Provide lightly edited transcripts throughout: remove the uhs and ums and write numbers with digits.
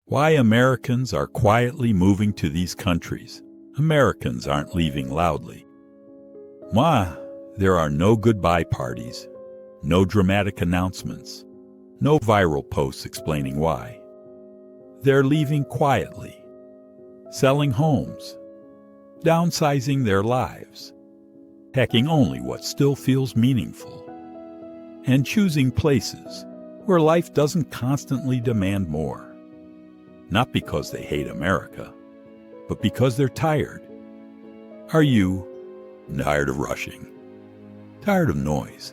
Why Americans are quietly moving to these countries. Americans aren't leaving loudly. There are no goodbye parties, no dramatic announcements, no viral posts explaining why. They're leaving quietly, selling homes, downsizing their lives, packing only what still feels meaningful, and choosing places where life doesn't constantly demand more. Not because they hate America, but because they're tired. Are you tired of rushing? Tired of noise?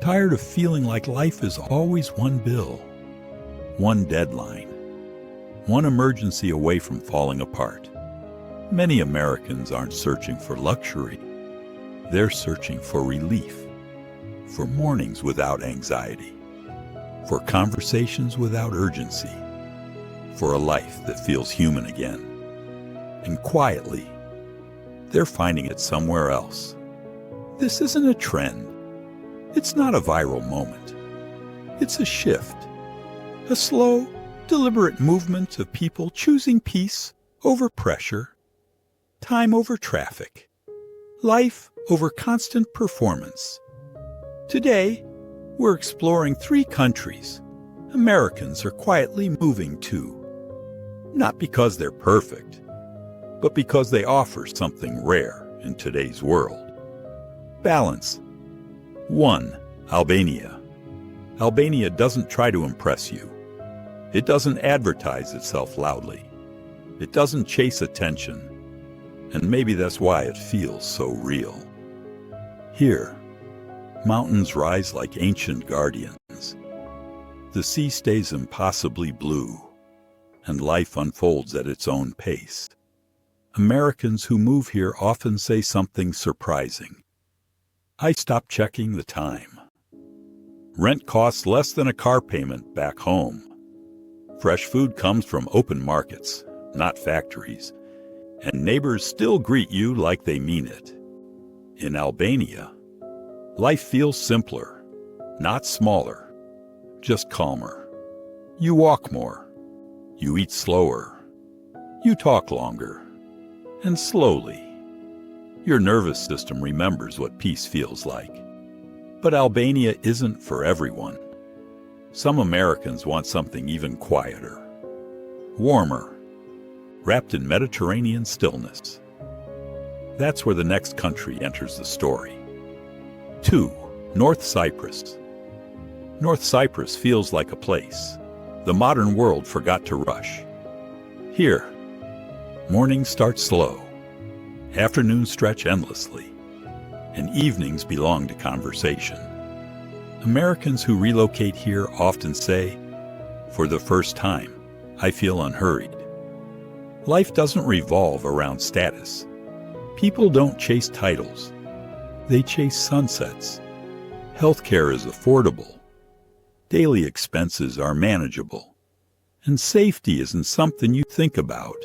Tired of feeling like life is always one bill, one deadline, one emergency away from falling apart? Many Americans aren't searching for luxury. They're searching for relief, for mornings without anxiety, for conversations without urgency, for a life that feels human again. And quietly, they're finding it somewhere else. This isn't a trend. It's not a viral moment. It's a shift, a slow, deliberate movement of people choosing peace over pressure, time over traffic, life over constant performance. Today, we're exploring 3 countries Americans are quietly moving to. Not because they're perfect, but because they offer something rare in today's world. Balance. 1. Albania. Albania doesn't try to impress you. It doesn't advertise itself loudly. It doesn't chase attention. And maybe that's why it feels so real. Here, mountains rise like ancient guardians. The sea stays impossibly blue, and life unfolds at its own pace. Americans who move here often say something surprising. I stopped checking the time. Rent costs less than a car payment back home. Fresh food comes from open markets, not factories, and neighbors still greet you like they mean it. In Albania, life feels simpler, not smaller, just calmer. You walk more, you eat slower, you talk longer, and slowly, your nervous system remembers what peace feels like. But Albania isn't for everyone. Some Americans want something even quieter, warmer, wrapped in Mediterranean stillness. That's where the next country enters the story. 2. North Cyprus. North Cyprus feels like a place the modern world forgot to rush. Here, mornings start slow, afternoons stretch endlessly, and evenings belong to conversation. Americans who relocate here often say, "For the first time, I feel unhurried." Life doesn't revolve around status. People don't chase titles. They chase sunsets. Healthcare is affordable. Daily expenses are manageable. And safety isn't something you think about.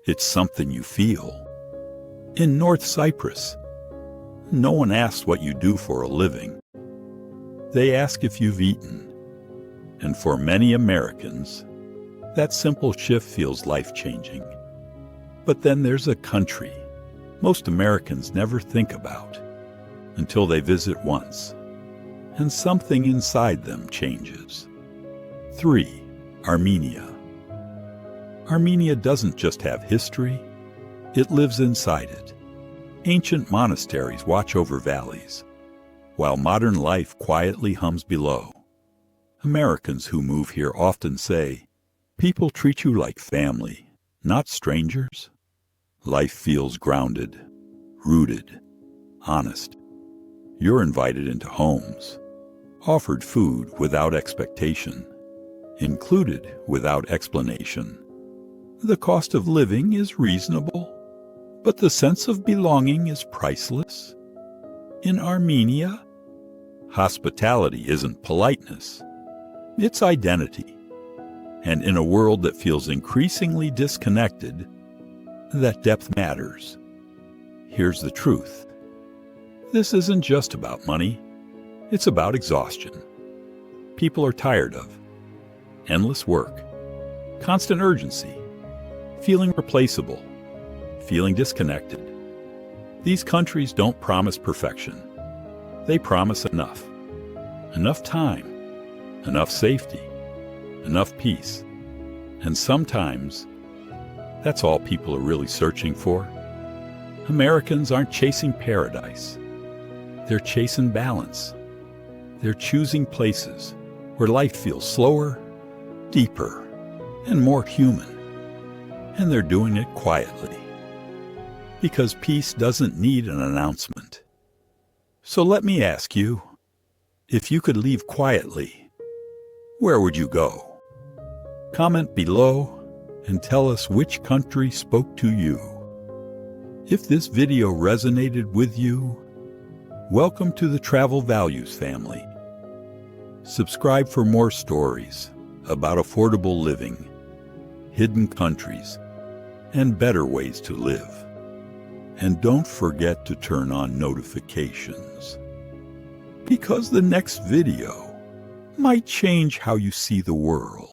It's something you feel. In North Cyprus, no one asks what you do for a living. They ask if you've eaten. And for many Americans, that simple shift feels life-changing. But then there's a country most Americans never think about until they visit once, and something inside them changes. 3. Armenia. Armenia doesn't just have history, it lives inside it. Ancient monasteries watch over valleys, while modern life quietly hums below. Americans who move here often say, "People treat you like family, not strangers." Life feels grounded, rooted, honest. You're invited into homes, offered food without expectation, included without explanation. The cost of living is reasonable, but the sense of belonging is priceless. In Armenia, hospitality isn't politeness, it's identity. And in a world that feels increasingly disconnected, that depth matters. Here's the truth. This isn't just about money, it's about exhaustion. People are tired of endless work, constant urgency, feeling replaceable, feeling disconnected. These countries don't promise perfection. They promise enough. Enough time, enough safety, enough peace. And sometimes, that's all people are really searching for. Americans aren't chasing paradise. They're chasing balance. They're choosing places where life feels slower, deeper, and more human. And they're doing it quietly. Because peace doesn't need an announcement. So let me ask you, if you could leave quietly, where would you go? Comment below and tell us which country spoke to you. If this video resonated with you, welcome to the Travel Values family. Subscribe for more stories about affordable living, hidden countries, and better ways to live. And don't forget to turn on notifications, because the next video might change how you see the world.